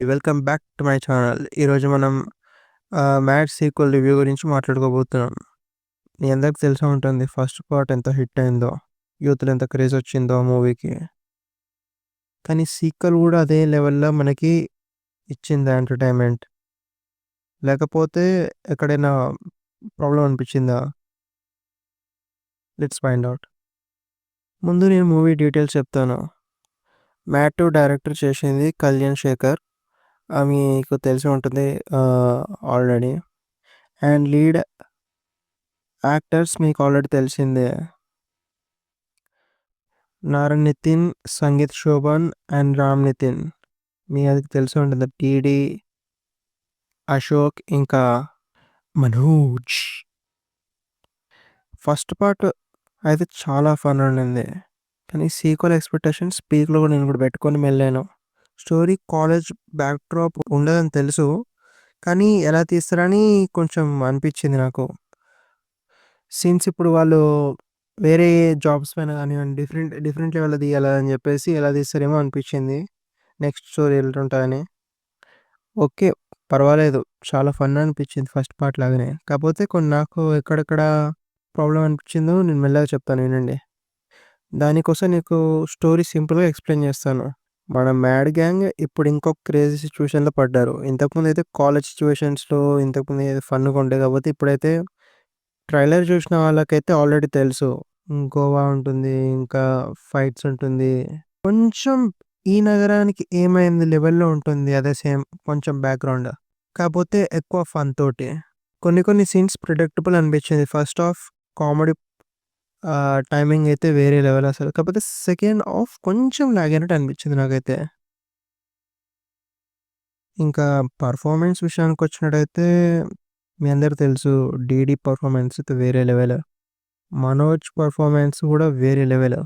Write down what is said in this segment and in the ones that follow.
Welcome back to my channel. ఈరోజు మనం 'mad' sequel review గురించి మాట్లాడుకోబోతున్నాం. మీ అందరికి తెలిసే ఉంటుంది ఫస్ట్ పార్ట్ ఎంత హిట్ అయిందో, యూత్‌లో ఎంత క్రేజ్ వచ్చిందో మూవీకి. కానీ సీక్వెల్ కూడా అదే లెవెల్‌లో మనకి ఇచ్చిందా ఎంటర్‌టైన్‌మెంట్? లేకపోతే ఎక్కడైనా ప్రాబ్లమ్ అనిపించిందా? Let's find out. ముందు నేను మూవీ డీటెయిల్స్ చెప్తాను. 'మ్యాడ్ 2' డైరెక్టర్ చేసింది కళ్యాణ్ శేఖర్. మీకు తెలిసి ఉంటుంది ఆల్రెడీ. అండ్ లీడ్ యాక్టర్స్ మీకు ఆల్రెడీ తెలిసిందే. నారాయణ్ నితిన్, సంగీత్ శోభన్ అండ్ రామ్ నితిన్. మీ అది తెలిసి ఉంటుంది. టీడీ, అశోక్ ఇంకా మనోజ్. ఫస్ట్ పార్ట్ అయితే చాలా ఫన్ ఉండింది. కానీ సీక్వెల్ ఎక్స్పెక్టేషన్స్ పీక్లో కూడా నేను కూడా పెట్టుకొని వెళ్ళాను. స్టోరీ కాలేజ్ బ్యాక్ డ్రాప్ ఉండదని తెలుసు, కానీ ఎలా తీస్తారని కొంచెం అనిపించింది నాకు. సీన్స్ ఇప్పుడు వాళ్ళు వేరే జాబ్స్ పైన కానివ్వండి, డిఫరెంట్ లెవెల్‌లో తీయాలా అని చెప్పేసి ఎలా తీస్తారేమో అనిపించింది. Next story ఎట్లుంటదని. ఓకే, పర్వాలేదు. చాలా ఫన్ అనిపించింది ఫస్ట్ పార్ట్ లాగానే. కాకపోతే కొన్ని నాకు ఎక్కడెక్కడ ప్రాబ్లమ్ అనిపించిందో నేను మెల్లగా చెప్తాను వినండి. దానికోసం నీకు స్టోరీ సింపుల్‌గా ఎక్స్‌ప్లెయిన్ చేస్తాను. మన మ్యాడ్ గ్యాంగ్ ఇప్పుడు ఇంకొక క్రేజీ సిట్యుయేషన్‌లో పడ్డారు. ఇంతకుముందు అయితే కాలేజ్ సిట్యుయేషన్స్‌లో ఇంతకుముందు ఏదో ఫన్‌గా ఉండే, కాకపోతే ఇప్పుడైతే ట్రైలర్ చూసిన వాళ్ళకైతే ఆల్రెడీ తెలుసు. గోవా ఉంటుంది, ఇంకా ఫైట్స్ ఉంటుంది. కొంచెం ఈ నగరానికి ఏమైంది లెవెల్‌లో ఉంటుంది. అదే సేమ్ కొంచెం బ్యాక్‌గ్రౌండ్. కాపోతే ఎక్కువ ఫన్ తోటి. కొన్ని సీన్స్ ప్రిడిక్టబుల్ అనిపించింది. ఫస్ట్ హాఫ్ కామెడీ టైమింగ్ అయితే వేరే లెవెల్ అసలు. కాకపోతే సెకండ్ హాఫ్ కొంచెం లాగ్ అయినట్టు అనిపించింది నాకైతే. ఇంకా పర్ఫార్మెన్స్ విషయానికొచ్చినట్టయితే మీ అందరికి తెలుసు, 'డీడీ' పర్ఫార్మెన్స్ అయితే వేరే లెవెల్. మనోజ్ పర్ఫార్మెన్స్ కూడా వేరే లెవెల్.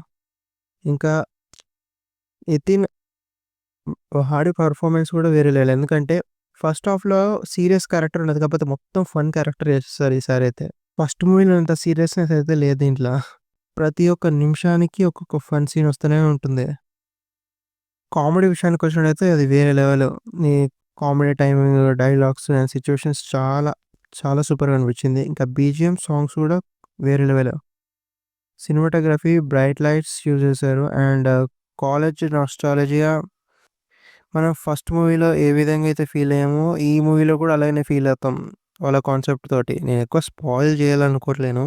ఇంకా నితిన్ హాడి పర్ఫార్మెన్స్ కూడా వేరే లెవెల్. ఎందుకంటే ఫస్ట్ హాఫ్‌లో సీరియస్ క్యారెక్టర్ ఉండదు. కాకపోతే మొత్తం ఫన్ క్యారెక్టర్ చేసేసారు ఈసారైతే. ఫస్ట్ మూవీలో అంత సీరియస్‌నెస్ అయితే లేదు దీంట్లో. ప్రతి ఒక్క నిమిషానికి ఒక్కొక్క ఫన్ సీన్ వస్తూనే ఉంటుంది. కామెడీ విషయానికొచ్చినట్టయితే అది వేరే లెవెల్. ఈ comedy timing, dialogues and situations చాలా చాలా సూపర్‌గా అనిపించింది. ఇంకా బీజీఎం సాంగ్స్ కూడా వేరే level. Cinematography, bright lights use చేశారు. అండ్ కాలేజ్ నాస్టాల్జియా మనం ఫస్ట్ మూవీలో ఏ విధంగా అయితే ఫీల్ అయ్యామో ఈ మూవీలో కూడా అలానే ఫీల్ అవుతాం వాళ్ళ కాన్సెప్ట్ తోటి. నేను ఎక్కువ స్పాయిల్ చేయాలనుకోవట్లేను.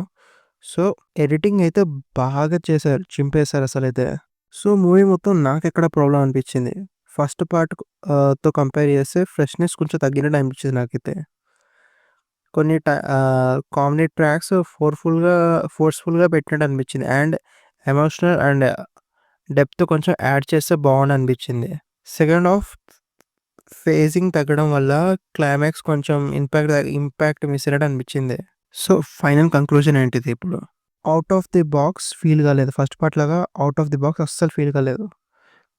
సో ఎడిటింగ్ అయితే బాగా చేశారు, చింపేశారు అసలైతే. సో మూవీ మొత్తం నాకెక్కడ ప్రాబ్లమ్ అనిపించింది, ఫస్ట్ పార్ట్ తో కంపేర్ చేస్తే ఫ్రెష్నెస్ కొంచెం తగ్గినట్టు అనిపించింది నాకైతే. కొన్ని కామెడీ ట్రాక్స్ ఫోర్స్ఫుల్గా పెట్టినట్టు అనిపించింది. అండ్ ఎమోషనల్ అండ్ డెప్త్ కొంచెం యాడ్ చేస్తే బాగుండు అనిపించింది. సెకండ్ హాఫ్ ఫేజింగ్ తగ్గడం వల్ల క్లైమాక్స్ కొంచెం ఇంపాక్ట్ మిస్ అయినట్టు అనిపించింది. సో ఫైనల్ కంక్లూజన్ ఏంటిది ఇప్పుడు? Out of the box feel కాలేదు. ఫస్ట్ పార్ట్ లాగా అవుట్ ఆఫ్ ది బాక్స్ అస్సలు ఫీల్ కాలేదు.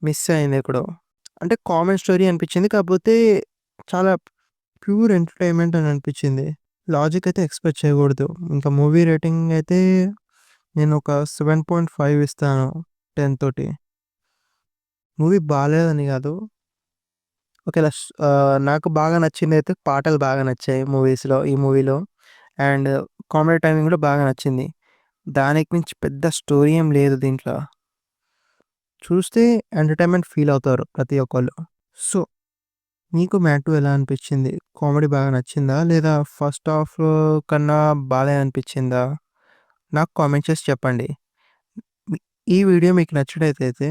మిస్ అయింది ఎక్కడో. అంటే కామన్ స్టోరీ అనిపించింది. కాకపోతే చాలా ప్యూర్ ఎంటర్‌టైన్‌మెంట్ అని అనిపించింది. లాజిక్ అయితే ఎక్స్‌పెక్ట్ చేయకూడదు. ఇంకా మూవీ రేటింగ్ అయితే నేను ఒక 7.5 ఇస్తాను 10 తోటి. మూవీ బాలేదని కాదు. ఒకేళ నాకు బాగా నచ్చిందయితే పాటలు బాగా నచ్చాయి ఈ మూవీలో. అండ్ కామెడీ టైమింగ్ కూడా బాగా నచ్చింది. దానికి మించి పెద్ద స్టోరీ ఏం లేదు దీంట్లో. చూస్తే ఎంటర్‌టైన్‌మెంట్ ఫీల్ అవుతారు ప్రతి ఒక్కళ్ళు. సో నీకు 'మ్యాడ్ 2' ఎలా అనిపించింది? కామెడీ బాగా నచ్చిందా? లేదా ఫస్ట్ హాఫ్ కన్నా బాలే అనిపించిందా? నాకు కామెంట్ చేసి చెప్పండి. మీ ఈ వీడియో మీకు నచ్చినట్టయితే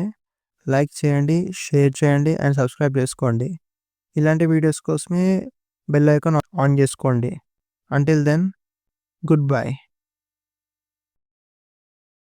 లైక్ చేయండి, షేర్ చేయండి అండ్ సబ్స్క్రైబ్ చేసుకోండి. ఇలాంటి వీడియోస్ కోసమే బెల్ ఐకాన్ ఆన్ చేసుకోండి. Until then, good by.